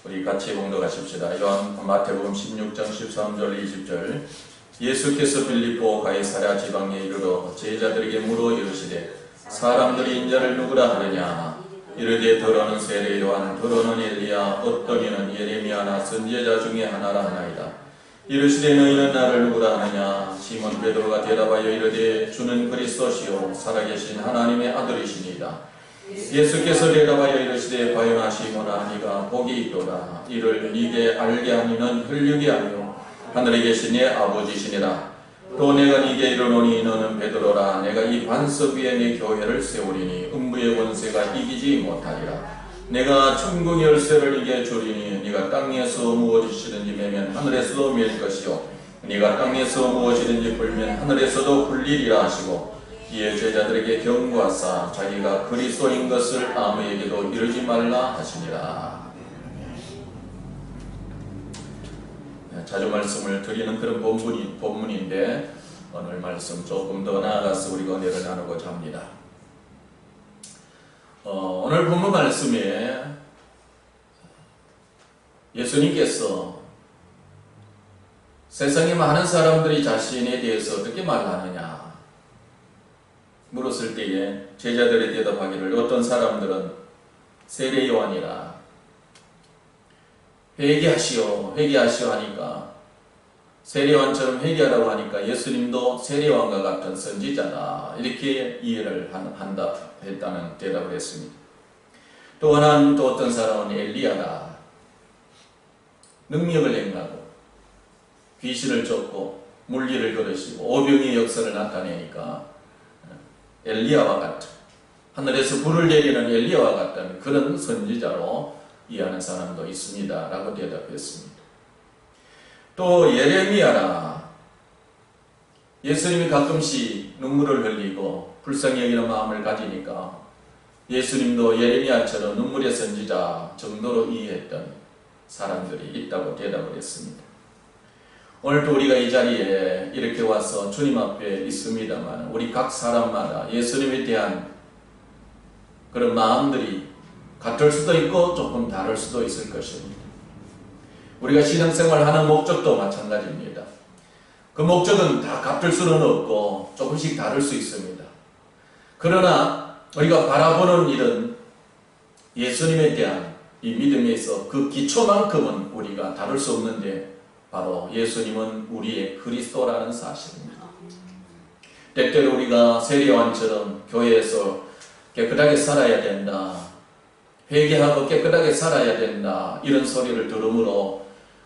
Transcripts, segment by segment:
우리 같이 봉독하십시다. 마태복음 16장 13절 20절. 예수께서 빌립보 가이사랴 지방에 이르러 제자들에게 물어 이르시되 사람들이 인자를 누구라 하느냐. 이르되 더러는 세례 요한, 더러는 엘리야, 어떤 이는 예레미야나 선지자 중에 하나라 하나이다. 이르시되 너희는 나를 누구라 하느냐. 시몬 베드로가 대답하여 이르되 주는 그리스도시요 살아계신 하나님의 아들이시니이다. 예수께서 대답하여 이르시되 과연아 시몬아 네가 복이 있도다. 이를 네게 알게 하니는 혈육이 아니요 하늘에 계신 네 아버지시니라. 또 내가 네게 이르노니 너는 베드로라. 내가 이 반석 위에 네 교회를 세우리니 음부의 권세가 이기지 못하리라. 내가 천국 열쇠를 네게 주리니 네가 땅에서 무엇이든지 매면 하늘에서도 맬 것이요 네가 땅에서 무엇이든지 풀면 하늘에서도 풀리리라 하시고, 이에 제자들에게 경고하사 자기가 그리스도인 것을 아무에게도 이르지 말라 하시니라. 자주 말씀을 드리는 그런 본문인데 오늘 말씀 조금 더 나아가서 우리가 은혜를 나누고자 합니다. 오늘 본문 말씀에 예수님께서 세상에 많은 사람들이 자신에 대해서 어떻게 말하느냐 물었을 때에 제자들이 대답하기를 어떤 사람들은 세례 요한이라, 회개하시오 하니까 세례 요한처럼 회개하라고 하니까 예수님도 세례 요한과 같은 선지자다 이렇게 이해를 했다는 대답을 했습니다. 또 하나는 또 어떤 사람은 엘리야다, 능력을 행하고 귀신을 쫓고 물리를 걸으시고 오병이의 역사를 나타내니까 엘리야와 같은, 하늘에서 불을 내리는 엘리야와 같은 그런 선지자로 이해하는 사람도 있습니다 라고 대답했습니다. 또 예레미야라, 예수님이 가끔씩 눈물을 흘리고 불쌍히 여기는 마음을 가지니까 예수님도 예레미야처럼 눈물의 선지자 정도로 이해했던 사람들이 있다고 대답을 했습니다. 오늘도 우리가 이 자리에 이렇게 와서 주님 앞에 있습니다만 우리 각 사람마다 예수님에 대한 그런 마음들이 같을 수도 있고 조금 다를 수도 있을 것입니다. 우리가 신앙생활 하는 목적도 마찬가지입니다. 그 목적은 다 같을 수는 없고 조금씩 다를 수 있습니다. 그러나 우리가 바라보는 일은 예수님에 대한 이 믿음에 있어 그 기초만큼은 우리가 다룰 수 없는데 바로 예수님은 우리의 그리스도라는 사실입니다. 때때로 우리가 세례요한처럼 교회에서 깨끗하게 살아야 된다, 회개하고 깨끗하게 살아야 된다 이런 소리를 들으므로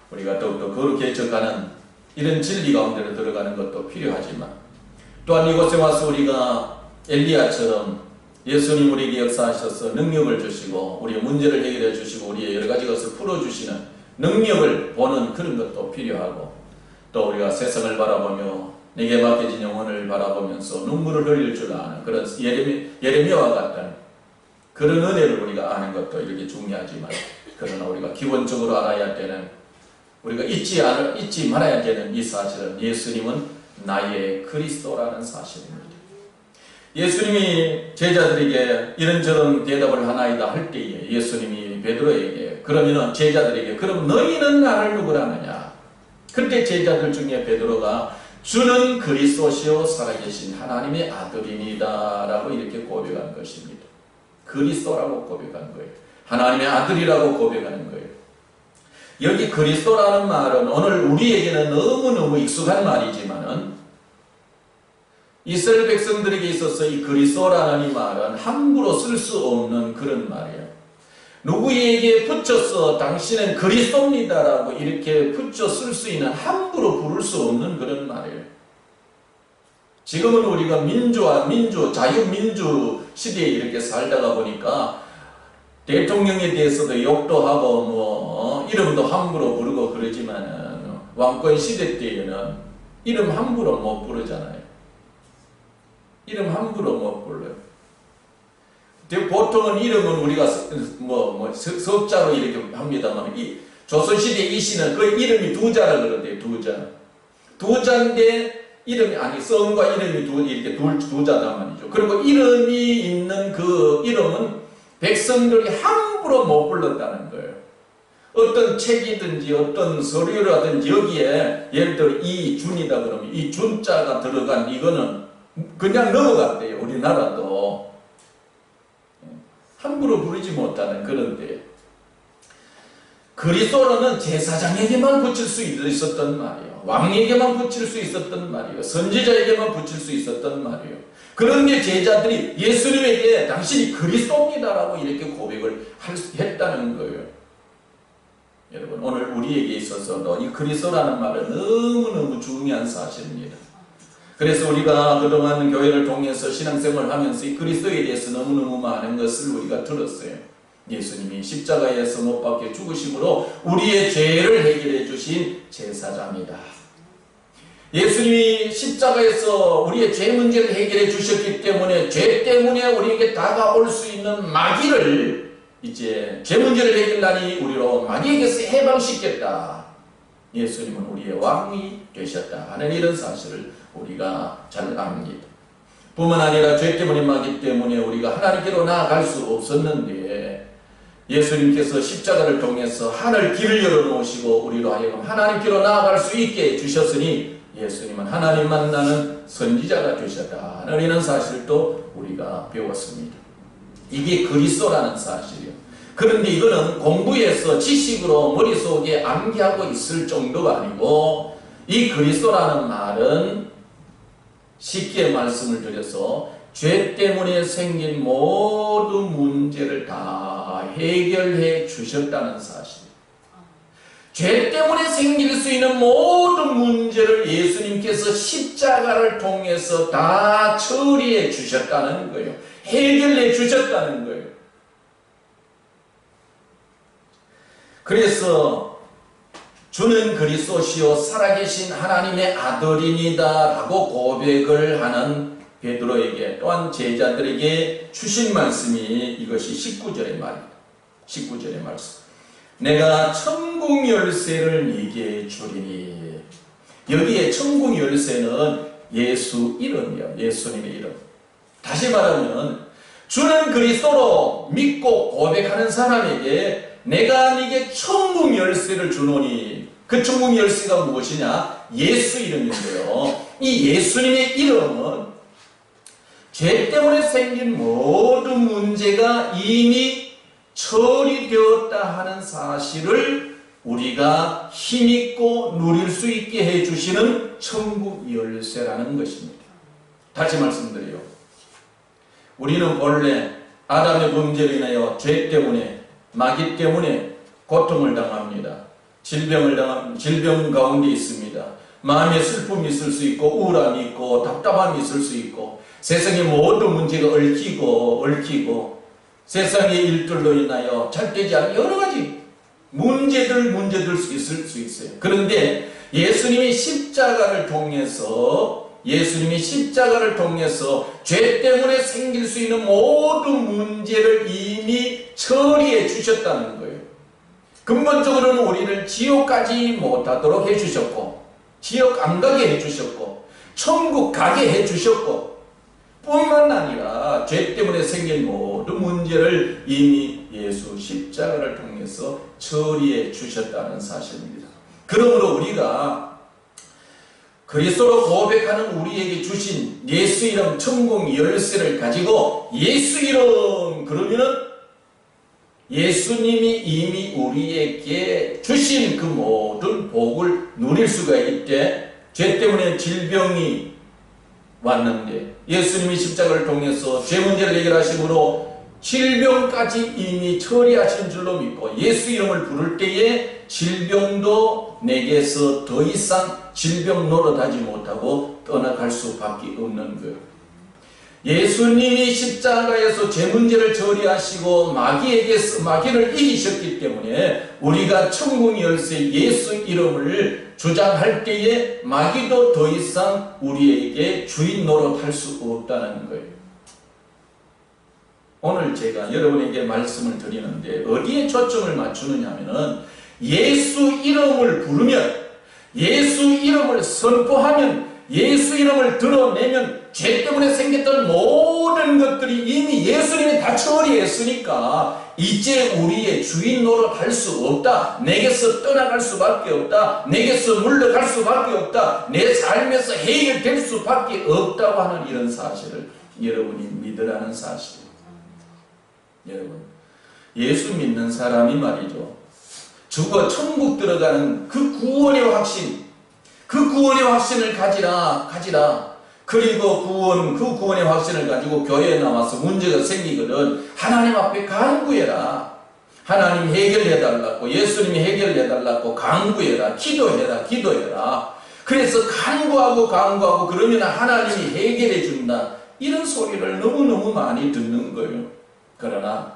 우리가 더욱더 거룩해져가는 이런 진리 가운데로 들어가는 것도 필요하지만, 또한 이곳에 와서 우리가 엘리야처럼 예수님 우리에게 역사하셔서 능력을 주시고 우리의 문제를 해결해 주시고 우리의 여러 가지 것을 풀어주시는 능력을 보는 그런 것도 필요하고, 또 우리가 세상을 바라보며 내게 맡겨진 영혼을 바라보면서 눈물을 흘릴 줄 아는 그런 예레미야와 같은 그런 은혜를 우리가 아는 것도 이렇게 중요하지만, 그러나 우리가 기본적으로 알아야 되는, 우리가 잊지 말아야 되는 이 사실은 예수님은 나의 그리스도라는 사실입니다. 예수님이 제자들에게 이런저런 대답을 하나이다 할 때에 예수님이 베드로에게 그러면은 제자들에게 그럼 너희는 나를 누구라 하느냐. 그때 제자들 중에 베드로가 주는 그리스도시요 살아계신 하나님의 아들이니다 라고 이렇게 고백한 것입니다. 그리스도라고 고백한 거예요. 하나님의 아들이라고 고백하는 거예요. 여기 그리스도라는 말은 오늘 우리에게는 너무너무 익숙한 말이지만은 이스라엘 백성들에게 있어서 이 그리스도라는 이 말은 함부로 쓸 수 없는 그런 말이에요. 누구에게 붙여서 당신은 그리스도입니다라고 이렇게 붙여 쓸 수 있는, 함부로 부를 수 없는 그런 말이에요. 지금은 우리가 자유민주 시대에 이렇게 살다가 보니까 대통령에 대해서도 욕도 하고 이름도 함부로 부르고 그러지만은 왕권 시대 때에는 이름 함부로 못 부르잖아요. 이름 함부로 못 불러요. 보통은 이름은 우리가 석자로 이렇게 합니다만, 이 조선시대 이 시는 그 이름이 두 자라 그러대요. 두 자인데 이름이 아니 성과 이름이 이렇게 두 자단 말이죠. 그리고 이름이 있는 그 이름은 백성들이 함부로 못 불렀다는 거예요. 어떤 책이든지 어떤 서류라든지 여기에 예를 들어 이준이다 그러면 이 준자가 들어간 이거는 그냥 넘어갔대요. 우리나라도 함부로 부르지 못하는 그런데 그리스도로는 제사장에게만 붙일 수 있었던 말이에요. 왕에게만 붙일 수 있었던 말이에요. 선지자에게만 붙일 수 있었던 말이에요. 그런데 제자들이 예수님에게 당신이 그리스도입니다라고 이렇게 고백을 했다는 거예요. 여러분 오늘 우리에게 있어서도 이 그리스도라는 말은 너무너무 중요한 사실입니다. 그래서 우리가 그동안 교회를 통해서 신앙생활을 하면서 이 그리스도에 대해서 너무너무 많은 것을 우리가 들었어요. 예수님이 십자가에서 못 박혀 죽으심으로 우리의 죄를 해결해 주신 제사장이다. 예수님이 십자가에서 우리의 죄 문제를 해결해 주셨기 때문에 죄 때문에 우리에게 다가올 수 있는 마귀를 이제 죄 문제를 해결하니 우리로 마귀에게서 해방시켰다. 예수님은 우리의 왕이 되셨다 하는 이런 사실을 우리가 잘 압니다. 뿐만 아니라 죄 때문에 마귀 때문에 우리가 하나님께로 나아갈 수 없었는데 예수님께서 십자가를 통해서 하늘 길을 열어놓으시고 우리로 하여금 하나님께로 나아갈 수 있게 해주셨으니 예수님은 하나님 만나는 선지자가 되셨다 하는 이런 사실도 우리가 배웠습니다. 이게 그리스도라는 사실이에요. 그런데 이거는 공부해서 지식으로 머릿속에 암기하고 있을 정도가 아니고 이 그리스도라는 말은 쉽게 말씀을 드려서 죄 때문에 생긴 모든 문제를 다 해결해 주셨다는 사실. 죄 때문에 생길 수 있는 모든 문제를 예수님께서 십자가를 통해서 다 처리해 주셨다는 거예요. 해결해 주셨다는 거예요. 그래서 주는 그리스도시요 살아계신 하나님의 아들이니다 라고 고백을 하는 베드로에게 또한 제자들에게 주신 말씀이 이것이 19절의 말입니다. 19절의 말씀. 내가 천국 열쇠를 네게 주리니. 여기에 천국 열쇠는 예수 이름이요. 예수님의 이름. 다시 말하면 주는 그리스도로 믿고 고백하는 사람에게 내가 네게 천국 열쇠를 주노니. 그 천국 열쇠가 무엇이냐? 예수 이름인데요. 이 예수님의 이름은 죄 때문에 생긴 모든 문제가 이미 처리되었다 하는 사실을 우리가 힘있고 누릴 수 있게 해주시는 천국 열쇠라는 것입니다. 다시 말씀드려요. 우리는 본래 아담의 범죄로 인하여 죄 때문에 마귀 때문에 고통을 당합니다. 질병 가운데 있습니다. 마음의 슬픔이 있을 수 있고 우울함이 있고 답답함이 있을 수 있고 세상의 모든 문제가 얽히고 세상의 일들로 인하여 잘 되지 않은 여러 가지 문제들 있을 수 있어요. 그런데 예수님이 십자가를 통해서 죄 때문에 생길 수 있는 모든 문제를 이미 처리해 주셨다는 거예요. 근본적으로는 우리를 지옥까지 못하도록 해주셨고 지옥 안 가게 해주셨고 천국 가게 해주셨고 뿐만 아니라 죄 때문에 생긴 모든 문제를 이미 예수 십자가를 통해서 처리해 주셨다는 사실입니다. 그러므로 우리가 그리스도로 고백하는 우리에게 주신 예수 이름 천국 열쇠를 가지고 예수 이름 그러면은 예수님이 이미 우리에게 주신 그 모든 복을 누릴 수가 있대. 죄 때문에 질병이 왔는데 예수님이 십자가를 통해서 죄 문제를 해결하심으로 질병까지 이미 처리하신 줄로 믿고 예수 이름을 부를 때에 질병도 내게서 더 이상 질병 노릇하지 못하고 떠나갈 수밖에 없는 거예요. 예수님이 십자가에서 죄 문제를 처리하시고 마귀를 이기셨기 때문에 우리가 천국 열쇠 예수 이름을 주장할 때에 마귀도 더 이상 우리에게 주인 노릇할 수 없다는 거예요. 오늘 제가 여러분에게 말씀을 드리는데 어디에 초점을 맞추느냐 하면은 예수 이름을 부르면 예수 이름을 선포하면 예수 이름을 드러내면 죄 때문에 생겼던 모든 것들이 이미 예수님이 다 처리했으니까 이제 우리의 주인 노릇할 수 없다. 내게서 떠나갈 수밖에 없다. 내게서 물러갈 수밖에 없다. 내 삶에서 해결될 수밖에 없다고 하는 이런 사실을 여러분이 믿으라는 사실. 여러분, 예수 믿는 사람이 말이죠, 죽어 천국 들어가는 그 구원의 확신, 그 구원의 확신을 가지라. 그리고 그 구원의 확신을 가지고 교회에 나와서 문제가 생기거든 하나님 앞에 간구해라. 하나님 해결해달라고, 예수님이 해결해달라고 간구해라. 기도해라. 그래서 간구하고 그러면 하나님이 해결해 준다. 이런 소리를 너무너무 많이 듣는 거예요. 그러나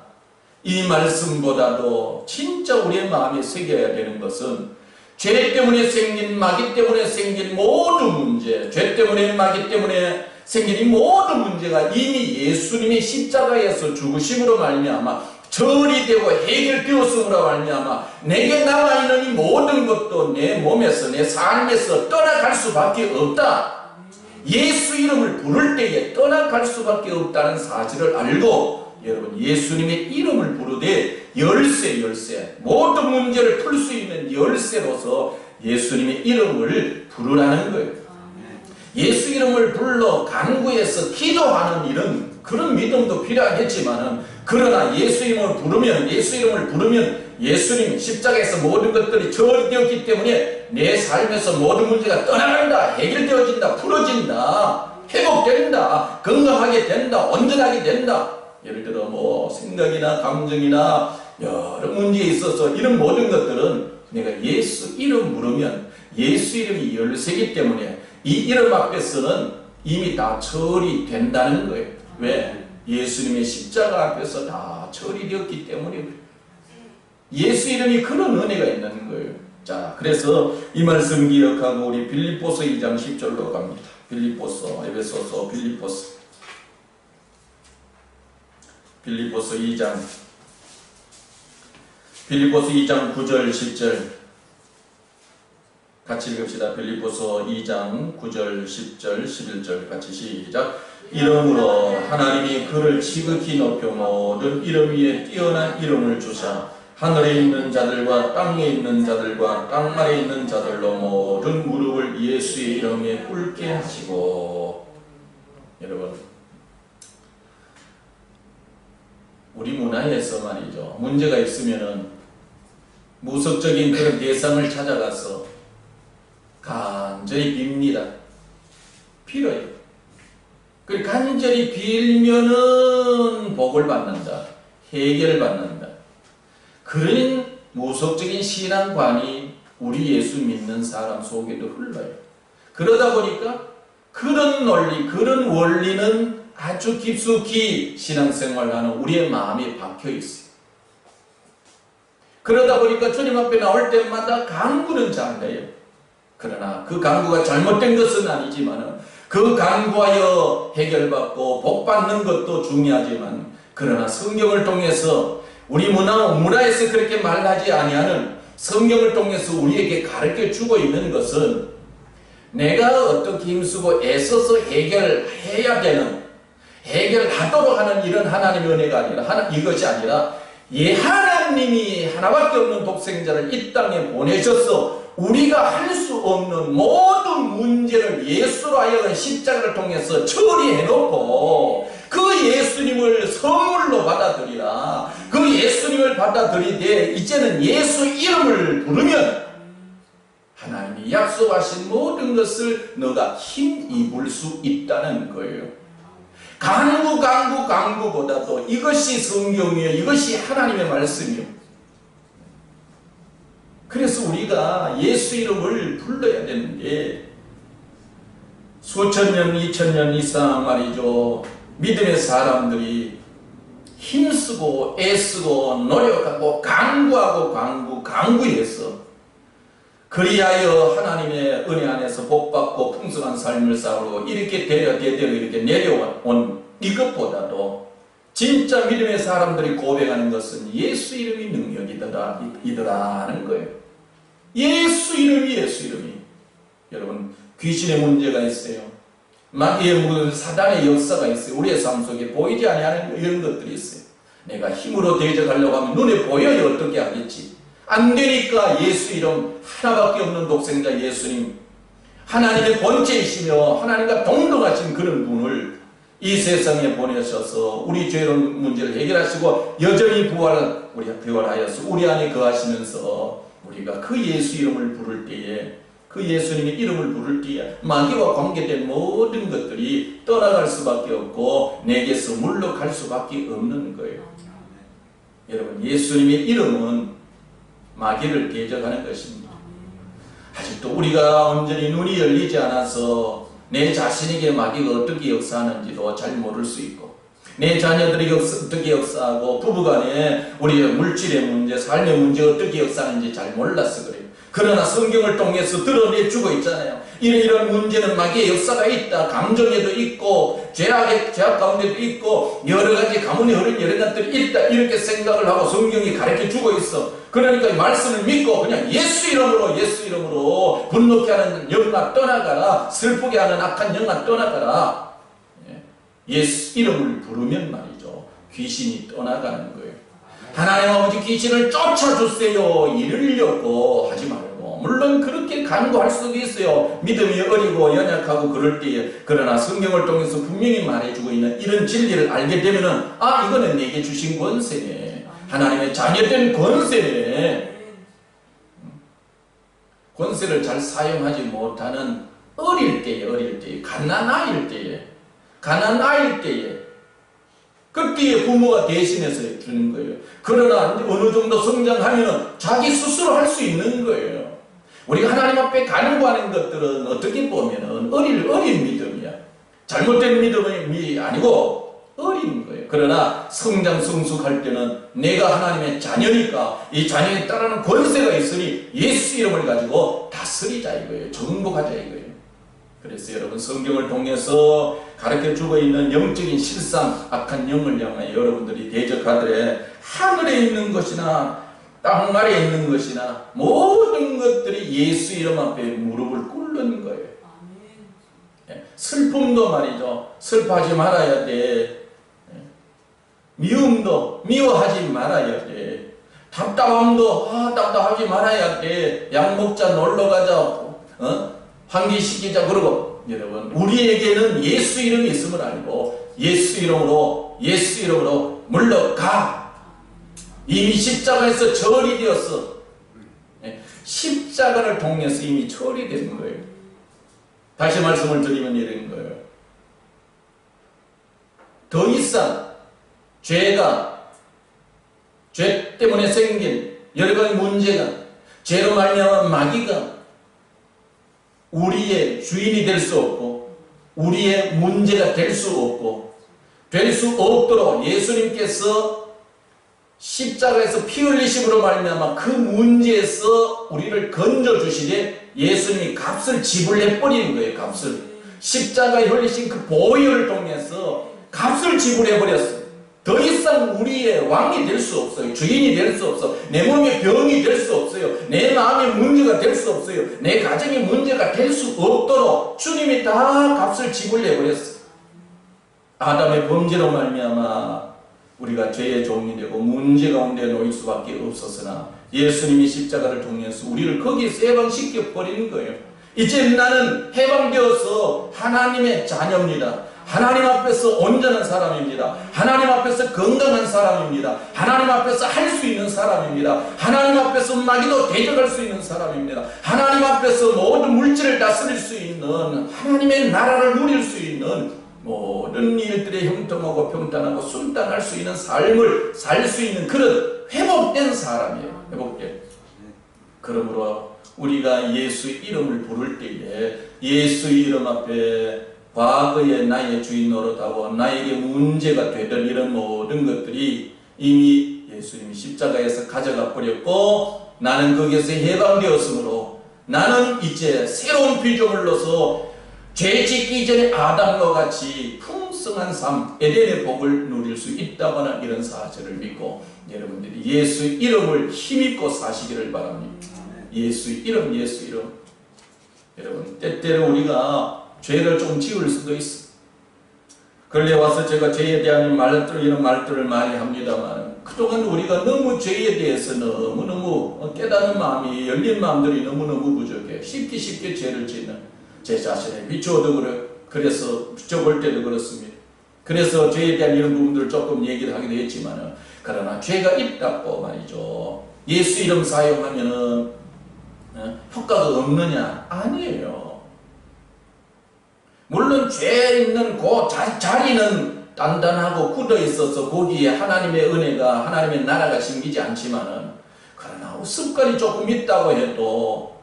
이 말씀보다도 진짜 우리의 마음에 새겨야 되는 것은 죄 때문에 생긴, 마귀 때문에 생긴 모든 문제, 죄 때문에 마귀 때문에 생긴 이 모든 문제가 이미 예수님이 십자가에서 죽으심으로 말미암아 처리되고 해결되었음으로 말미암아 내게 남아있는 이 모든 것도 내 몸에서, 내 삶에서 떠나갈 수밖에 없다. 예수 이름을 부를 때에 떠나갈 수밖에 없다는 사실을 알고 여러분, 예수님의 이름을 부르되 열쇠 모든 문제를 풀 수 있는 열쇠로서 예수님의 이름을 부르라는 거예요. 예수 이름을 불러 간구해서 기도하는 이런 그런 믿음도 필요하겠지만은, 그러나 예수 이름을 부르면 예수님이 십자가에서 모든 것들이 처리되었기 때문에 내 삶에서 모든 문제가 떠나간다, 해결되어진다, 풀어진다, 회복된다, 건강하게 된다, 온전하게 된다. 예를 들어 뭐 생각이나 감정이나 여러 문제에 있어서 이런 모든 것들은 내가 예수 이름 부르면 예수 이름이 열쇠이기 때문에 이 이름 앞에서는 이미 다 처리된다는 거예요. 왜? 예수님의 십자가 앞에서 다 처리되었기 때문에 예수 이름이 그런 은혜가 있는 거예요. 자, 그래서 이 말씀 기억하고 우리 빌립보서 2장 10절로 갑니다. 빌립보서, 에베소서, 빌립보서 2장 9절 10절 같이 읽읍시다. 빌립보서 2장 9절 10절 11절 같이 시작. 이름으로 하나님이 그를 지극히 높여 모든 이름 위에 뛰어난 이름을 주사 하늘에 있는 자들과 땅에 있는 자들과 땅 아래에 있는 자들로 모든 무릎을 예수의 이름에 꿇게 하시고. 여러분, 우리 문화에서 말이죠, 문제가 있으면은 무속적인 그런 대상을 찾아가서 간절히 빕니다. 빌어요. 그 간절히 빌면은 복을 받는다, 해결받는다. 그런 무속적인 신앙관이 우리 예수 믿는 사람 속에도 흘러요. 그러다 보니까 그런 논리, 그런 원리는 아주 깊숙이 신앙생활하는 우리의 마음에 박혀 있어요. 그러다 보니까 주님 앞에 나올 때마다 간구는 잘해요. 그러나 그 간구가 잘못된 것은 아니지만 그 간구하여 해결받고 복받는 것도 중요하지만, 그러나 성경을 통해서 우리 문화에서 그렇게 말하지 아니하는 성경을 통해서 우리에게 가르쳐주고 있는 것은 내가 어떻게 힘쓰고 애써서 해결하도록 하는 이런 하나님의 은혜가 아니라, 이것이 아니라 하나님이 하나밖에 없는 독생자를 이 땅에 보내셔서 우리가 할 수 없는 모든 문제를 예수로 하여금 십자가를 통해서 처리해놓고 그 예수님을 선물로 받아들이라. 그 예수님을 받아들이되 이제는 예수 이름을 부르면 하나님이 약속하신 모든 것을 너가 힘입을 수 있다는 거예요. 강구보다도 이것이 성경이에요. 이것이 하나님의 말씀이에요. 그래서 우리가 예수 이름을 불러야 되는 게, 수천 년, 2000년 이상 말이죠, 믿음의 사람들이 힘쓰고 애쓰고 노력하고 강구해서 그리하여 하나님의 은혜 안에서 복받고 풍성한 삶을 살고 이렇게 대대로 이렇게 내려온 이것보다도 진짜 믿음의 사람들이 고백하는 것은 예수 이름이 능력이더라는 거예요. 예수 이름이. 여러분, 귀신의 문제가 있어요. 마귀의 묻은 사단의 역사가 있어요. 우리의 삶 속에 보이지 아니하는 이런 것들이 있어요. 내가 힘으로 대적하려고 하면 눈에 보여야 어떻게 하겠지. 안 되니까 예수 이름 하나밖에 없는 독생자 예수님, 하나님의 본체이시며 하나님과 동등하신 그런 분을 이 세상에 보내셔서 우리 죄의 문제를 해결하시고 여전히 부활하여서 우리 안에 거하시면서 우리가 그 예수 이름을 부를 때에, 그 예수님의 이름을 부를 때에 마귀와 관계된 모든 것들이 떠나갈 수밖에 없고 내게서 물러갈 수밖에 없는 거예요. 여러분, 예수님의 이름은 마귀를 대적하는 것입니다. 아직도 우리가 온전히 눈이 열리지 않아서 내 자신에게 마귀가 어떻게 역사하는지도 잘 모를 수 있고, 내 자녀들이 어떻게 역사하고 부부간에 우리의 물질의 문제, 삶의 문제 어떻게 역사하는지 잘 몰라서 그래요. 그러나 성경을 통해서 드러내주고 있잖아요. 이런 문제는 마귀의 역사가 있다. 감정에도 있고 죄악 가운데도 있고 여러 가지 가문에 흐른 여러 것들이 있다. 이렇게 생각을 하고 성경이 가르쳐주고 있어. 그러니까 이 말씀을 믿고 그냥 예수 이름으로 분노케 하는 영아 떠나가라. 슬프게 하는 악한 영아 떠나가라. 예수 이름을 부르면 말이죠, 귀신이 떠나가는 거예요. 하나님 아버지, 귀신을 쫓아주세요 이러려고 하지 말고, 물론 그렇게 간구할 수도 있어요. 믿음이 어리고 연약하고 그럴 때에. 그러나 성경을 통해서 분명히 말해주고 있는 이런 진리를 알게 되면은, 아, 이거는 내게 주신 권세네, 하나님의 자녀된 권세네. 권세를 잘 사용하지 못하는 어릴 때에 가난아일 때에 그때에 부모가 대신해서 주는 거예요. 그러나 어느 정도 성장하면은 자기 스스로 할 수 있는 거예요. 우리가 하나님 앞에 간구하는 것들은 어떻게 보면은 어린 믿음이야. 잘못된 믿음이 아니고 어린 거예요. 그러나 성장 성숙할 때는 내가 하나님의 자녀니까 이 자녀에 따르는 권세가 있으니 예수 이름을 가지고 다스리자 이거예요. 정복하자 이거예요. 그래서 여러분, 성경을 통해서 가르쳐주고 있는 영적인 실상, 악한 영을 향하여 여러분들이 대적하더래 하늘에 있는 것이나 땅 아래에 있는 것이나 모든 것들이 예수 이름 앞에 무릎을 꿇는 거예요. 슬픔도 말이죠, 슬퍼하지 말아야 돼. 미움도 미워하지 말아야 돼. 답답함도 답답하지 말아야 돼. 약 먹자, 놀러 가자, 환기시키자. 그러고 여러분, 우리에게는 예수 이름이 있음을 알고 예수 이름으로 물러가. 이미 십자가에서 처리 되었어. 십자가를 통해서 이미 처리된 거예요. 다시 말씀을 드리면 이런 거예요. 더 이상 죄 때문에 생긴 여러 가지 문제가, 죄로 말미암아 마귀가 우리의 주인이 될 수 없고 우리의 문제가 될 수 없고 될 수 없도록 예수님께서 십자가에서 피 흘리심으로 말미암아 그 문제에서 우리를 건져주시되 예수님이 값을 지불해버리는 거예요. 값을, 십자가에 흘리신 그 보혈을 통해서 값을 지불해버렸어요. 더 이상 우리의 왕이 될 수 없어요. 주인이 될 수 없어. 내 몸에 병이 될 수 없어요. 내 마음에 문제가 될 수 없어요. 내 가정에 문제가 될 수 없도록 주님이 다 값을 지불해버렸어요. 아담의 범죄로 말미암아 우리가 죄의 종이 되고 문제 가운데 놓일 수밖에 없었으나 예수님이 십자가를 통해서 우리를 거기서 해방시켜 버리는 거예요. 이제 나는 해방되어서 하나님의 자녀입니다. 하나님 앞에서 온전한 사람입니다. 하나님 앞에서 건강한 사람입니다. 하나님 앞에서 할 수 있는 사람입니다. 하나님 앞에서 마귀도 대적할 수 있는 사람입니다. 하나님 앞에서 모든 물질을 다스릴 수 있는, 하나님의 나라를 누릴 수 있는, 모든 일들에 형통하고 평탄하고 순탄할 수 있는 삶을 살 수 있는 그런 회복된 사람이에요. 회복된. 그러므로 우리가 예수 이름을 부를 때에 예수 이름 앞에 과거의 나의 주인 노릇하고 나에게 문제가 되던 이런 모든 것들이 이미 예수님이 십자가에서 가져가 버렸고 나는 거기에서 해방되었으므로 나는 이제 새로운 피조물로서 죄 짓기 전에 아담과 같이 풍성한 삶, 에덴의 복을 누릴 수 있다고 하는 이런 사실을 믿고 여러분들이 예수 이름을 힘입고 사시기를 바랍니다. 예수 이름. 여러분, 때때로 우리가 죄를 좀 지을 수도 있어. 근래 와서 제가 죄에 대한 이런 말들을 많이 합니다만, 그동안 우리가 너무 죄에 대해서 너무너무 깨닫는 마음이, 열린 마음들이 너무너무 부족해. 쉽게 죄를 짓는 제 자신에 비추어도 그래서 비춰볼 때도 그렇습니다. 그래서 죄에 대한 이런 부분들을 조금 얘기를 하기도 했지만은, 그러나 죄가 있다고 말이죠. 예수 이름 사용하면은 효과가 없느냐? 아니에요. 물론 죄 있는 그 자리는 단단하고 굳어 있어서 거기에 하나님의 은혜가, 하나님의 나라가 심기지 않지만은, 그러나 습관이 조금 있다고 해도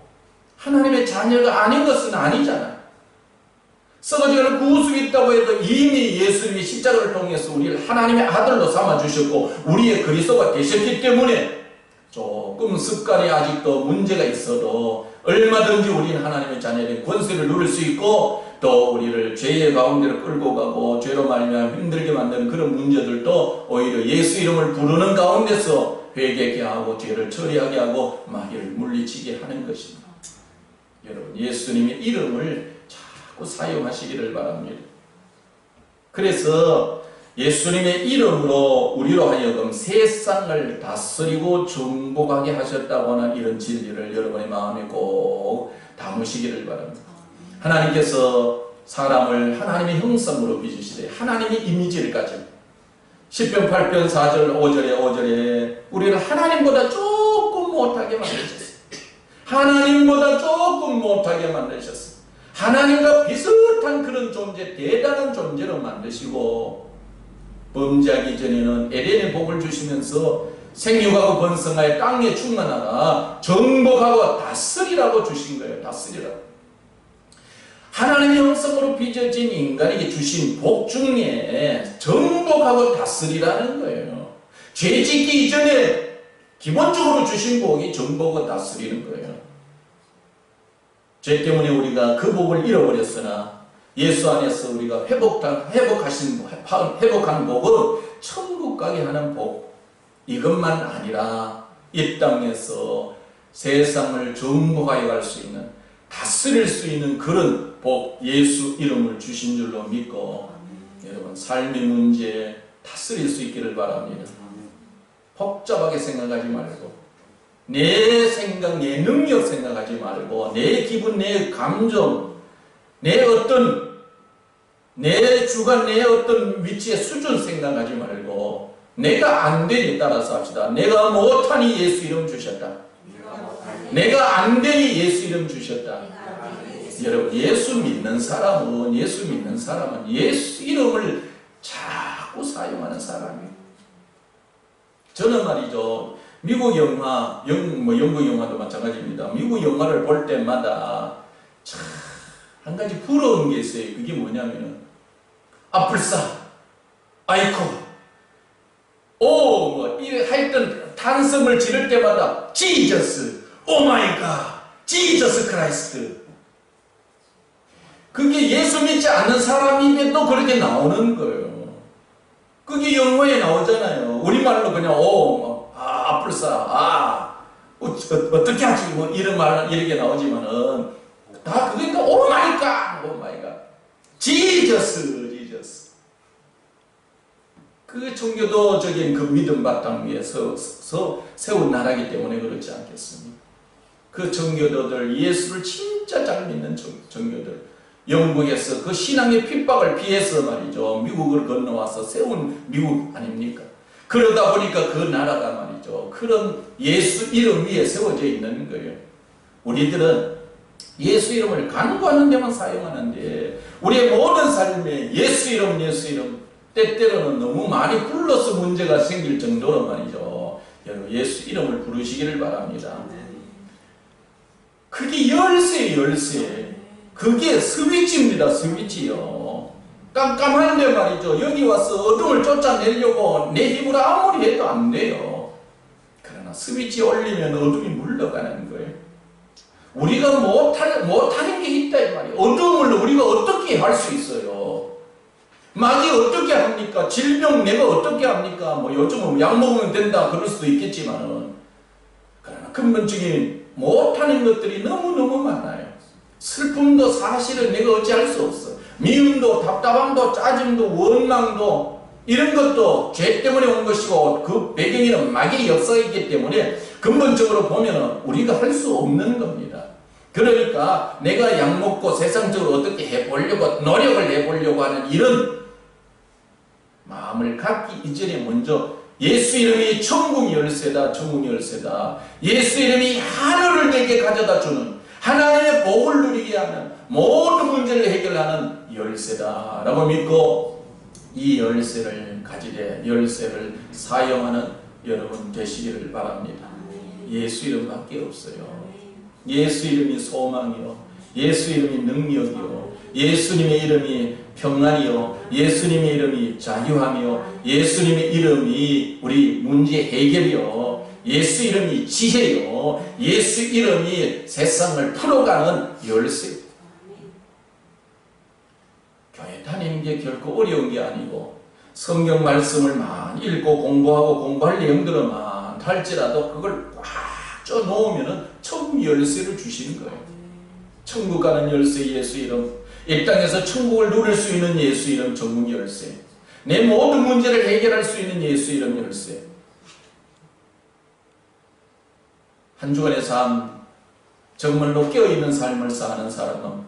하나님의 자녀가 아닌 것은 아니잖아요. 썩어지는 구속이 있다고 해도 이미 예수님이 십자가를 통해서 우리를 하나님의 아들로 삼아주셨고 우리의 그리스도가 되셨기 때문에 조금 습관이 아직도 문제가 있어도 얼마든지 우리는 하나님의 자녀의 권세를 누릴 수 있고, 또 우리를 죄의 가운데로 끌고 가고 죄로 말미암아 힘들게 만드는 그런 문제들도 오히려 예수 이름을 부르는 가운데서 회개케 하고 죄를 처리하게 하고 마귀를 물리치게 하는 것입니다. 여러분, 예수님의 이름을 자꾸 사용하시기를 바랍니다. 그래서 예수님의 이름으로 우리로 하여금 세상을 다스리고 정복하게 하셨다고 하는 이런 진리를 여러분의 마음에 꼭 담으시기를 바랍니다. 하나님께서 사람을 하나님의 형상으로 빚으시되 하나님의 이미지를 가지고 시편 8편 4절 5절에 우리를 하나님보다 조금 못하게 만드셨어요. 하나님보다 조금 못하게 만드셨어요. 하나님과 비슷한 그런 존재, 대단한 존재로 만드시고, 범죄하기 전에는 에덴의 복을 주시면서 생육하고 번성하여 땅에 충만하라, 정복하고 다스리라고 주신 거예요. 다스리라고. 하나님의 형상으로 빚어진 인간에게 주신 복 중에 정복하고 다스리라는 거예요. 죄 짓기 이전에 기본적으로 주신 복이 정복하고 다스리는 거예요. 죄 때문에 우리가 그 복을 잃어버렸으나 예수 안에서 우리가 회복한 복은 천국 가게 하는 복, 이것만 아니라 이 땅에서 세상을 정복하여 갈 수 있는, 다스릴 수 있는 그런 복, 예수 이름을 주신 줄로 믿고 여러분 삶의 문제 다스릴 수 있기를 바랍니다. 복잡하게 생각하지 말고 내 생각, 내 능력 생각하지 말고 내 기분, 내 감정, 내 주관, 내 어떤 위치의 수준 생각하지 말고 내가 안 되니 따라서 합시다. 내가 못하니 예수 이름 주셨다. 내가 안 되니 예수 이름 주셨다. 여러분, 예수 믿는 사람은 예수 이름을 자꾸 사용하는 사람이에요. 저는 말이죠, 미국 영화, 영국 영화도 마찬가지입니다. 미국 영화를 볼 때마다 참 한 가지 부러운 게 있어요. 그게 뭐냐면은 아플싸, 아이코, 하여튼 탄성을 지를 때마다 지저스, 오마이갓, 지저스 크라이스트. 그게 예수 믿지 않는 사람임에도 그렇게 나오는 거예요. 그게 영어에 나오잖아요. 우리말로 그냥 아플싸, 어떻게 하지 뭐 이런 말 이렇게 나오지만은 다 그러니까 오마이갓, 지저스. 그 종교도적인 그 믿음 바탕 위에서 세운 나라이기 때문에 그렇지 않겠습니까? 그 종교도들, 예수를 진짜 잘 믿는 종교들, 영국에서 그 신앙의 핍박을 피해서 말이죠, 미국을 건너와서 세운 미국 아닙니까? 그러다 보니까 그 나라가 말이죠, 그런 예수 이름 위에 세워져 있는 거예요. 우리들은 예수 이름을 간구하는 데만 사용하는데 우리의 모든 삶에 예수 이름 때때로는 너무 많이 불러서 문제가 생길 정도로 말이죠, 여러분 예수 이름을 부르시기를 바랍니다. 그게 열쇠예요. 그게 스위치입니다. 스위치요. 깜깜한데 말이죠, 여기 와서 어둠을 쫓아내려고 내 힘으로 아무리 해도 안 돼요. 그러나 스위치 올리면 어둠이 물러가는 거예요. 우리가 못하는 게 있다 이 말이에요. 어둠을 우리가 어떻게 할 수 있어요? 마귀 어떻게 합니까? 질병 내가 어떻게 합니까? 뭐 요즘은 약 먹으면 된다 그럴 수도 있겠지만은, 그러나 근본적인 못하는 것들이 너무너무 많아요. 슬픔도 사실은 내가 어찌할 수 없어. 미움도 답답함도 짜증도 원망도 이런 것도 죄 때문에 온 것이고 그 배경에는 마귀의 역사가 있기 때문에 근본적으로 보면 우리가 할 수 없는 겁니다. 그러니까 내가 약먹고 세상적으로 어떻게 해보려고 노력을 해보려고 하는 이런 마음을 갖기 이전에 먼저 예수 이름이 천국 열쇠다. 천국 열쇠다. 예수 이름이 하늘을 내게 가져다 주는 하나님의 복을 누리게 하는 모든 문제를 해결하는 열쇠다 라고 믿고 이 열쇠를 가지되 열쇠를 사용하는 여러분 되시기를 바랍니다. 예수 이름밖에 없어요. 예수 이름이 소망이요, 예수 이름이 능력이요, 예수님의 이름이 평안이요, 예수님의 이름이 자유함이요, 예수님의 이름이 우리 문제 해결이요, 예수 이름이 지혜요, 예수 이름이 세상을 풀어가는 열쇠. 교회 다니는 게 결코 어려운 게 아니고 성경 말씀을 많이 읽고 공부할 내용들은 많할지라도 그걸 꽉 쪄 놓으면 천국 열쇠를 주시는 거예요. 천국 가는 열쇠 예수 이름, 이 땅에서 천국을 누릴 수 있는 예수 이름 천국 열쇠, 내 모든 문제를 해결할 수 있는 예수 이름 열쇠. 한 주간의 삶 정말로 깨어있는 삶을 사는 사람은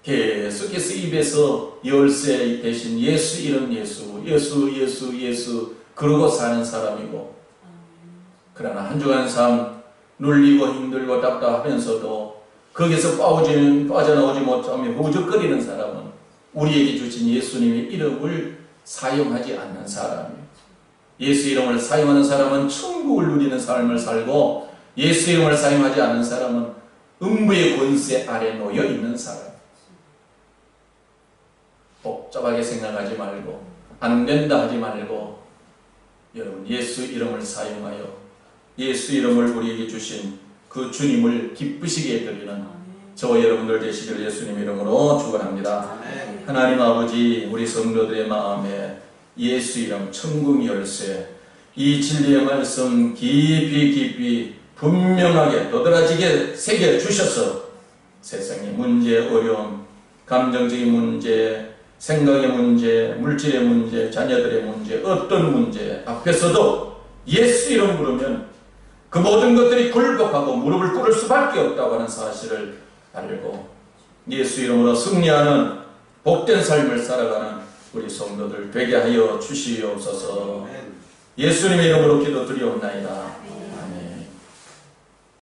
계속해서 입에서 열쇠 대신 예수 이름 예수 그러고 사는 사람이고, 그러나 한 주간 삶 눌리고 힘들고 답답하면서도 거기서 빠져나오지 못하며 허우적거리는 사람은 우리에게 주신 예수님의 이름을 사용하지 않는 사람이에요. 예수 이름을 사용하는 사람은 천국을 누리는 삶을 살고, 예수 이름을 사용하지 않는 사람은 음부의 권세 아래 놓여 있는 사람. 복잡하게 생각하지 말고 안 된다 하지 말고 여러분 예수 이름을 사용하여 예수 이름을 우리에게 주신 그 주님을 기쁘시게 해드리는 저와 여러분들 되시기를 예수님 이름으로 축원합니다. 하나님 아버지, 우리 성도들의 마음에 예수 이름 천국 열쇠, 이 진리의 말씀 깊이 분명하게 도드라지게 새겨 주셔서 세상의 문제, 어려움, 감정적인 문제, 생각의 문제, 물질의 문제, 자녀들의 문제, 어떤 문제 앞에서도 예수 이름 부르면 그 모든 것들이 굴복하고 무릎을 꿇을 수밖에 없다고 하는 사실을 알고 예수 이름으로 승리하는 복된 삶을 살아가는 우리 성도들 되게 하여 주시옵소서. 예수님의 이름으로 기도드리옵나이다.